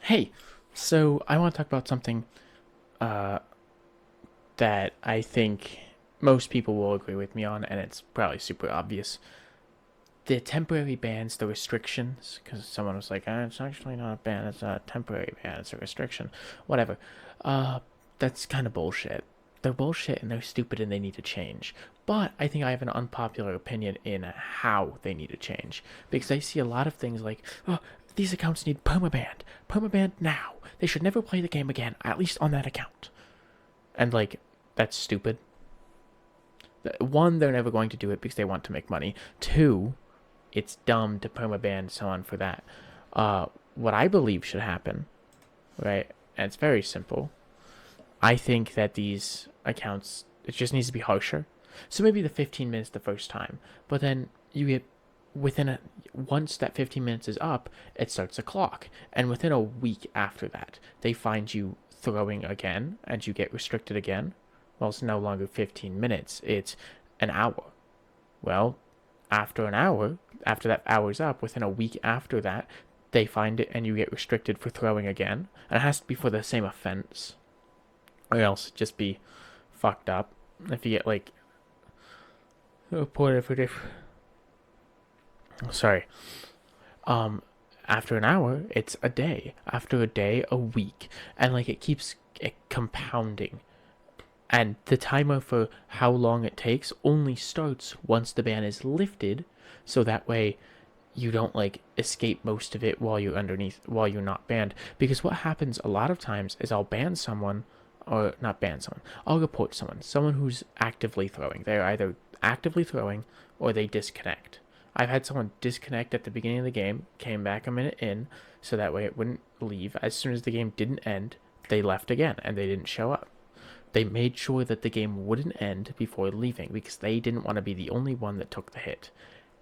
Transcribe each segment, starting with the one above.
Hey, so I want to talk about something uh, that I think most people will agree with me on, and it's probably super obvious. The temporary bans, the restrictions, because someone was like, it's actually not a ban, it's a temporary ban, it's a restriction. Whatever. Uh, that's kind of bullshit. They're bullshit and they're stupid and they need to change. But I think I have an unpopular opinion in how they need to change. Because I see a lot of things like, oh, these accounts need permabanned. Permabanned now. They should never play the game again, at least on that account. And like, that's stupid. One, they're never going to do it because they want to make money. Two, it's dumb to permaban someone for that. What I believe should happen, right? And it's very simple. I think that these accounts, it just needs to be harsher. So maybe the 15 minutes the first time, but then you get once that 15 minutes is up, it starts a clock, and within a week after that, they find you throwing again, and you get restricted again. Well, it's no longer 15 minutes; it's an hour. Well, after an hour, after that hour's up, within a week after that, they find it and you get restricted for throwing again. And it has to be for the same offense, or else just be fucked up. If you get like reported for different. Sorry. Um, After an hour, it's a day. After a day, a week, and like it keeps compounding. And the timer for how long it takes only starts once the ban is lifted, so that way you don't like escape most of it while you're not banned. Because what happens a lot of times is I'll ban someone, or not ban someone, I'll report someone who's actively throwing. They're either actively throwing or they disconnect. I've had someone disconnect at the beginning of the game, came back a minute in, so that way it wouldn't leave. As soon as the game didn't end, they left again and they didn't show up. They made sure that the game wouldn't end before leaving because they didn't want to be the only one that took the hit.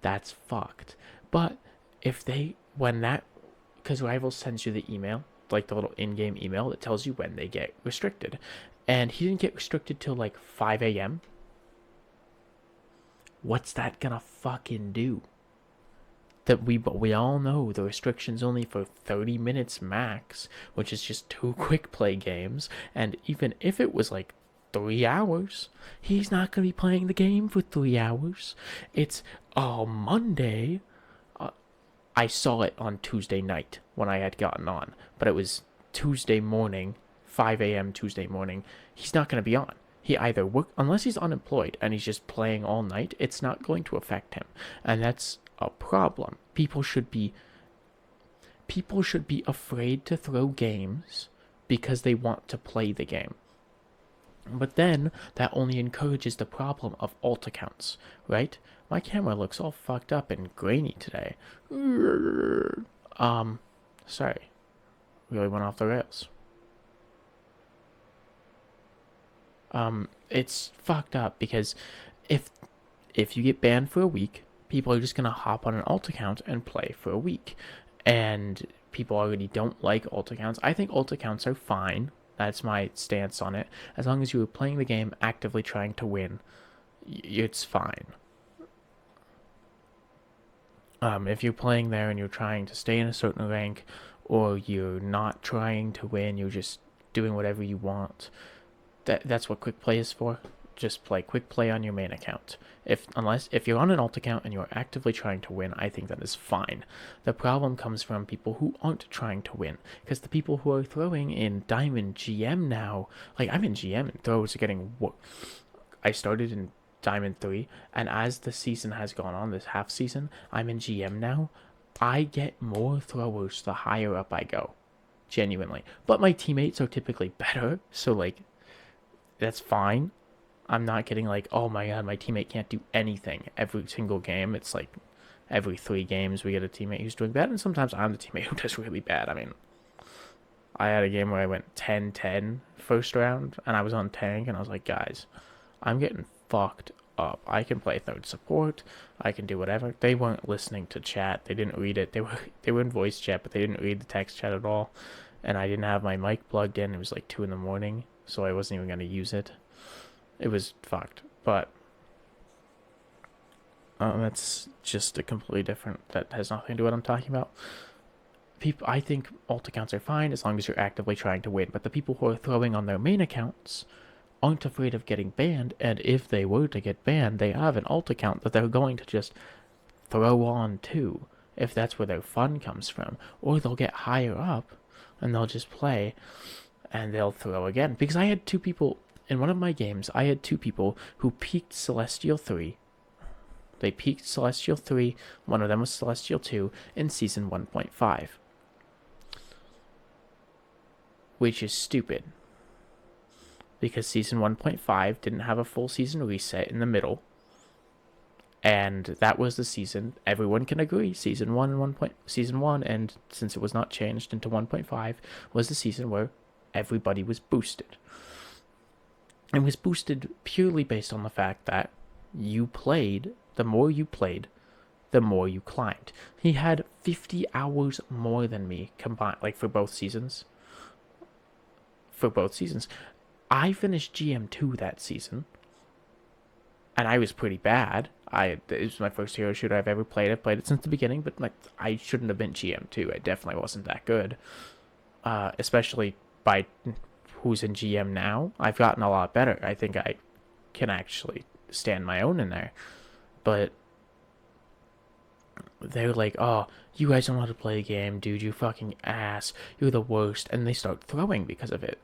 That's fucked. But if they, when that, because Rivals sends you the email, like the little in game email that tells you when they get restricted. And he didn't get restricted till like 5 a.m. What's that gonna fucking do? That we all know the restriction's only for 30 minutes max, which is just two quick play games. And even if it was like 3 hours, he's not going to be playing the game for 3 hours. It's Monday. I saw it on Tuesday night when I had gotten on, but it was Tuesday morning, 5 a.m. Tuesday morning. He's not going to be on. He either work unless he's unemployed and he's just playing all night. It's not going to affect him, and that's a problem. People should be afraid to throw games because they want to play the game. But then that only encourages the problem of alt accounts, right? My camera looks all fucked up and grainy today. Sorry, really went off the rails. It's fucked up because if if you get banned for a week, people are just gonna hop on an alt account and play for a week, and people already don't like alt accounts. I think alt accounts are fine. That's my stance on it. As long as you are playing the game actively trying to win, it's fine. If you're playing there and you're trying to stay in a certain rank, or you're not trying to win, you're just doing whatever you want. That's what quick play is for. Just play quick play on your main account. If you're on an alt account and you're actively trying to win, I think that is fine. The problem comes from people who aren't trying to win, because the people who are throwing in Diamond GM now, like I'm in GM and throws are getting. I started in Diamond 3, and as the season has gone on, this half season, I'm in GM now. I get more throwers the higher up I go, genuinely. But my teammates are typically better, so like that's fine. I'm not getting like, oh my god, my teammate can't do anything every single game. It's like every 3 games we get a teammate who's doing bad, and sometimes I'm the teammate who does really bad. I mean, I had a game where I went 10-10 first round, and I was on tank, and I was like, guys, I'm getting fucked up. I can play third support. I can do whatever. They weren't listening to chat. They didn't read it. They were in voice chat, but they didn't read the text chat at all. And I didn't have my mic plugged in. It was like 2 in the morning, so I wasn't even gonna use it. It was fucked. But that's just a completely different. That has nothing to do with what I'm talking about. people, I think alt accounts are fine as long as you're actively trying to win, but the people who are throwing on their main accounts aren't afraid of getting banned, and if they were to get banned, they have an alt account that they're going to just throw on too, if that's where their fun comes from. Or they'll get higher up and they'll just play and they'll throw again. Because I had two people in one of my games, I had two people who peaked Celestial 3. They peaked Celestial 3, one of them was Celestial 2 in Season 1.5. Which is stupid. Because Season 1.5 didn't have a full season reset in the middle. And that was the season, everyone can agree, Season 1, and since it was not changed into 1.5, was the season where everybody was boosted. It was boosted purely based on the fact that you played, the more you played, the more you climbed. He had 50 hours more than me combined, like for both seasons. I finished GM2 that season, and I was pretty bad. It was my first hero shooter I've ever played. I've played it since the beginning, but I shouldn't have been GM2. I definitely wasn't that good, especially by who's in GM now. I've gotten a lot better. I think I can actually stand my own in there, but they're like, oh, you guys don't know how to play the game, dude, you fucking ass, you're the worst, and they start throwing because of it.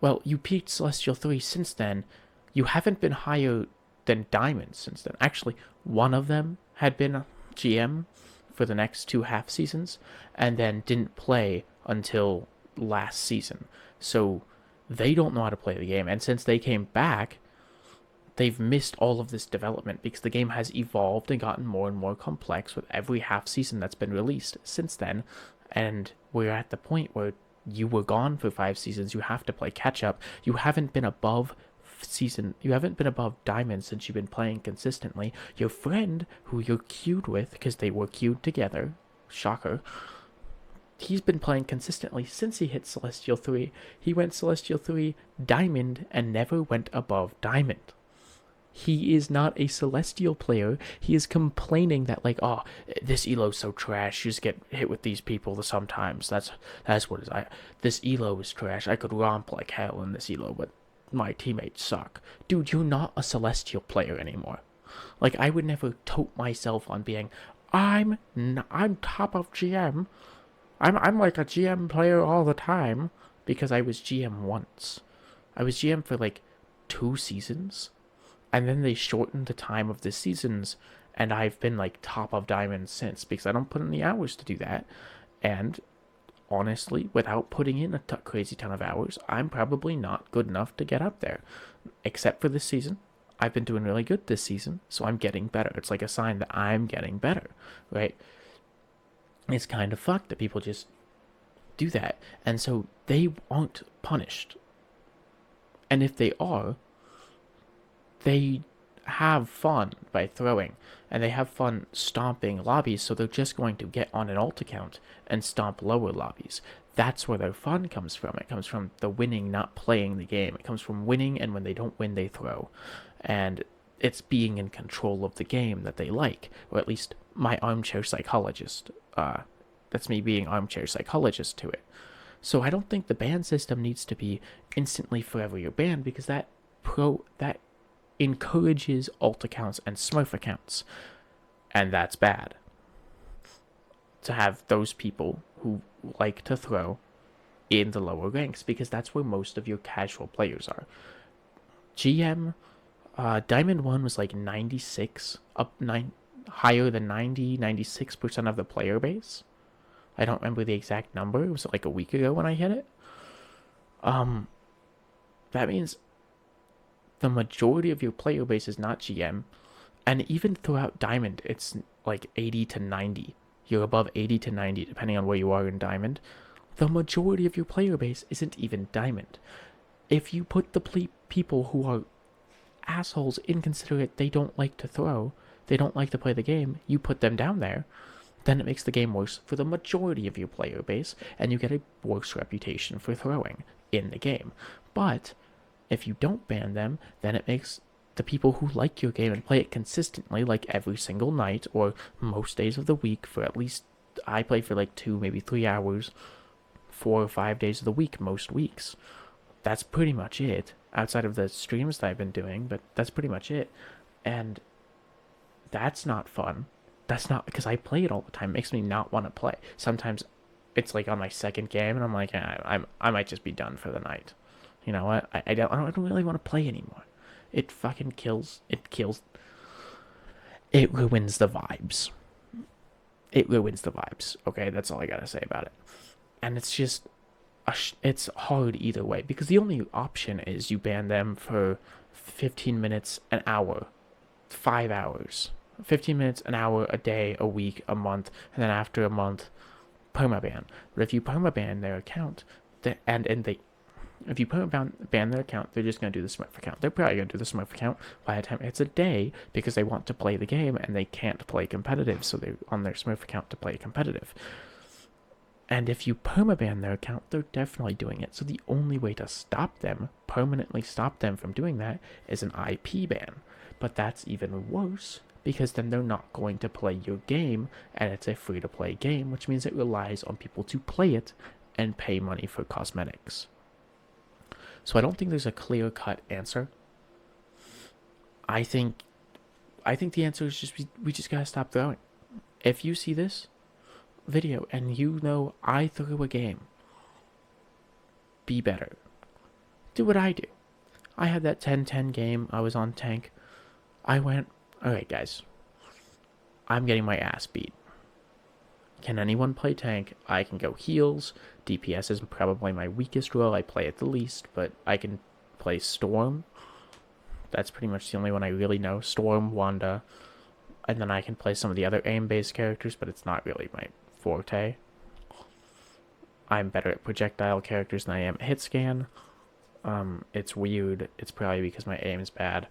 Well, you peaked Celestial 3 since then. You haven't been higher than Diamond since then. Actually, one of them had been GM for the next 2 half seasons, and then didn't play until last season. So they don't know how to play the game, and since they came back, they've missed all of this development because the game has evolved and gotten more and more complex with every half season that's been released since then. And we're at the point where you were gone for 5 seasons. You have to play catch up. You haven't been above Diamond since you've been playing consistently. Your friend, who you're queued with, because they were queued together, shocker, he's been playing consistently since he hit Celestial 3. He went Celestial 3, Diamond, and never went above Diamond. He is not a Celestial player. He is complaining that, like, oh, this elo's so trash. You just get hit with these people sometimes. That's what it is. This elo is trash. I could romp like hell in this elo, but my teammates suck. Dude, you're not a Celestial player anymore. Like, I would never tote myself on being, I'm top of GM. I'm like a GM player all the time, because I was GM once. I was GM for like 2 seasons. And then they shortened the time of the seasons, and I've been like top of Diamond since, because I don't put in the hours to do that. And honestly, without putting in a crazy ton of hours, I'm probably not good enough to get up there. Except for this season. I've been doing really good this season, so I'm getting better. It's like a sign that I'm getting better, right? It's kind of fucked that people just do that. And so they aren't punished. And if they are, they have fun by throwing, and they have fun stomping lobbies, so they're just going to get on an alt account and stomp lower lobbies. That's where their fun comes from. It comes from the winning, not playing the game. It comes from winning, and when they don't win, they throw. And it's being in control of the game that they like, or at least my armchair psychologist. That's me being armchair psychologist to it. So I don't think the ban system needs to be instantly forever you're banned, because that encourages alt accounts and smurf accounts, and that's bad. To have those people who like to throw in the lower ranks, because that's where most of your casual players are. GM Diamond 1 was like 96, higher than 96% of the player base. I don't remember the exact number. It was like a week ago when I hit it. That means the majority of your player base is not GM, and even throughout Diamond, it's like 80 to 90. You're above 80 to 90, depending on where you are in Diamond. The majority of your player base isn't even Diamond. If you put the people who are assholes, inconsiderate, they don't like to throw, they don't like to play the game, you put them down there, then it makes the game worse for the majority of your player base, and you get a worse reputation for throwing in the game. But if you don't ban them, then it makes the people who like your game and play it consistently, like every single night or most days of the week for at least I play for like 2, maybe 3 hours, 4 or 5 days of the week, most weeks. That's pretty much it. Outside of the streams that I've been doing, but that's pretty much it. And that's not fun. That's not because I play it all the time. It makes me not want to play. Sometimes it's like on my second game, and I'm like, I might just be done for the night. You know what? I don't really want to play anymore. It fucking kills. It kills. It ruins the vibes. It ruins the vibes. Okay, that's all I gotta say about it. And it's just, it's hard either way because the only option is you ban them for 15 minutes, an hour, 5 hours, 15 minutes, an hour, a day, a week, a month, and then after a month, permaban. But if you permaban their account, if you ban their account, they're just gonna do the Smurf account. They're probably gonna do the Smurf account by the time it's a day because they want to play the game and they can't play competitive, so they're on their Smurf account to play competitive. And if you permaban their account, they're definitely doing it. So the only way to stop them, permanently stop them from doing that, is an IP ban. But that's even worse because then they're not going to play your game, and it's a free-to-play game, which means it relies on people to play it and pay money for cosmetics. So I don't think there's a clear-cut answer. I think the answer is just we just gotta stop throwing. If you see this video and you know I threw a game, be better. Do what I do. I had that 10-10 game. I was on tank. I went, alright guys, I'm getting my ass beat. Can anyone play tank? I can go heals. DPS is probably my weakest role. I play it the least, but I can play Storm. That's pretty much the only one I really know. Storm, Wanda. And then I can play some of the other aim-based characters, but it's not really my forte. I'm better at projectile characters than I am at hit scan. It's weird. It's probably because my aim is bad.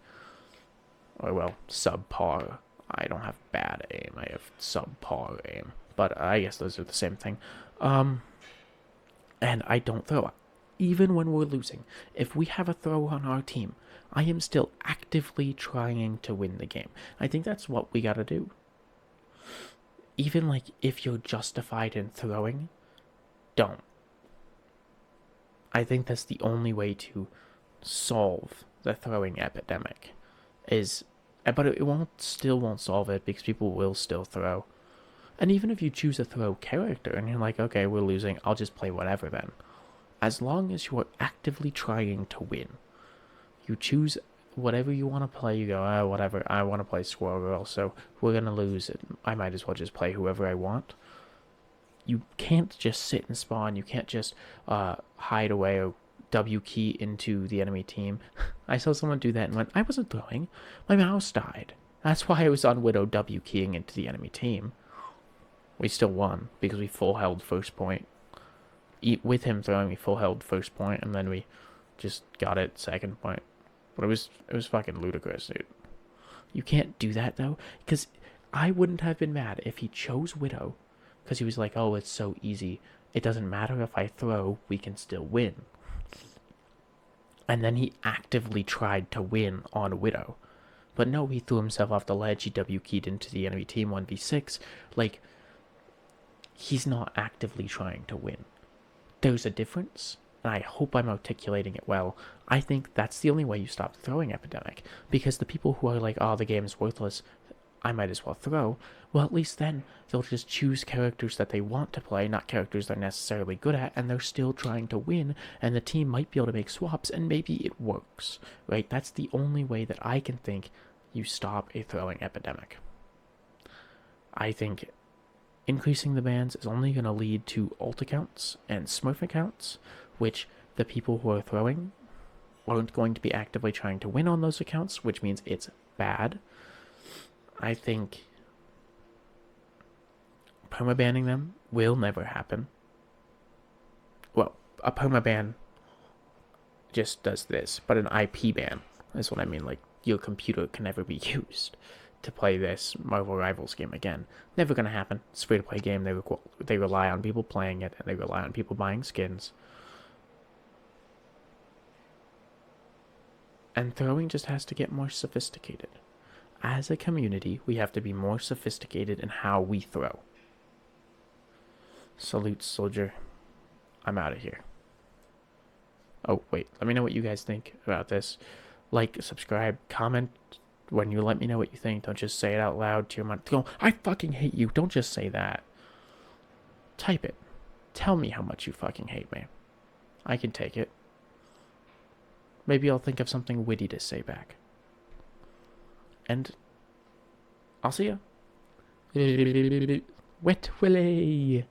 Or, well, subpar. I don't have bad aim. I have subpar aim. But I guess those are the same thing. And I don't throw. Even when we're losing. If we have a throw on our team, I am still actively trying to win the game. I think that's what we gotta do. Even, like, if you're justified in throwing, don't. I think that's the only way to solve the throwing epidemic. But it still won't solve it because people will still throw. And even if you choose a throw character and you're like, okay, we're losing, I'll just play whatever then. As long as you're actively trying to win, you choose whatever you want to play. You go, oh, whatever, I want to play Squirrel Girl, so we're going to lose it. I might as well just play whoever I want. You can't just sit and spawn. You can't just hide away or W key into the enemy team. I saw someone do that and went, I wasn't throwing. My mouse died. That's why I was on Widow W keying into the enemy team. We still won because we full held first point. With him throwing, we full held first point, and then we just got it second point. But it was fucking ludicrous, dude. You can't do that though, because I wouldn't have been mad if he chose Widow, because he was like, oh, it's so easy. It doesn't matter if I throw, we can still win. And then he actively tried to win on Widow. But no, he threw himself off the ledge, he W keyed into the enemy team 1v6. Like, he's not actively trying to win. There's a difference, and I hope I'm articulating it well. I think that's the only way you stop the throwing epidemic, because the people who are like, oh, the game's worthless, I might as well throw, well, at least then they'll just choose characters that they want to play, not characters they're necessarily good at, and they're still trying to win, and the team might be able to make swaps, and maybe it works, right? That's the only way that I can think you stop a throwing epidemic. I think increasing the bans is only going to lead to alt accounts and Smurf accounts, which the people who are throwing aren't going to be actively trying to win on those accounts, which means it's bad. I think permabanning them will never happen. Well, a permaban just does this, but an IP ban is what I mean. Like, your computer can never be used to play this Marvel Rivals game again. Never gonna happen. It's a free-to-play game. They rely on people playing it, and they rely on people buying skins. And throwing just has to get more sophisticated. As a community, we have to be more sophisticated in how we throw. Salute, soldier. I'm out of here. Oh, wait. Let me know what you guys think about this. Like, subscribe, comment when you let me know what you think. Don't just say it out loud to your mind. Go, I fucking hate you. Don't just say that. Type it. Tell me how much you fucking hate me. I can take it. Maybe I'll think of something witty to say back. And I'll see ya. Wet Willy.